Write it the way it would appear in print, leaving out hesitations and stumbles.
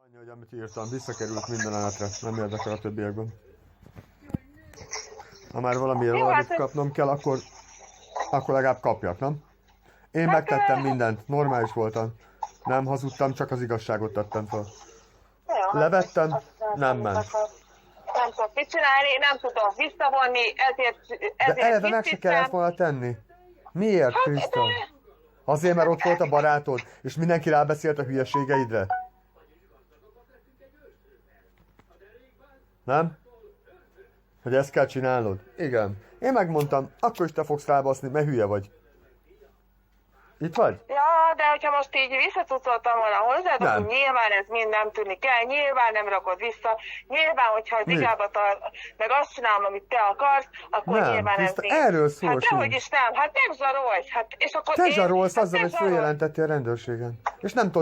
Annyi, hogy amit írtam, visszakerült minden a netre, nem érdekel a többiekben. Ha már valamiért Jó, valamit hát kapnom kell, akkor legalább kapjak, nem? Én hát, megtettem mindent, normális voltam. Nem hazudtam, csak az igazságot tettem fel. jó, hát Levettem, azt nem amit ment. akar. Nem tudok mit csinálni, nem tudom visszavonni, De ezért eleve meg se kellett volna tenni. Miért, Hát, Kriszta? de... Azért, mert ott volt a barátod, és mindenki rábeszélt a hülyeségeidre? Nem? Hogy ezt kell csinálnod? Igen. Én megmondtam, akkor is te fogsz rábaszni, mert hülye vagy. Itt vagy? Ja, de hogyha most így visszacucoltam volna hozzád, Nem. akkor nyilván ez mind nem tűnik el, nyilván nem rakod vissza, nyilván, hogyha az Mi? igába tart, meg azt csinálom, amit te akarsz, akkor Nem, nyilván ez Kriszta, nincs. erről szól Hát dehogy sincs. is nem, hát nem zsarolj, hát és akkor Te én... zsarolsz hát azzal, te hogy zsarolj. följelentettél a rendőrségen. És nem tudod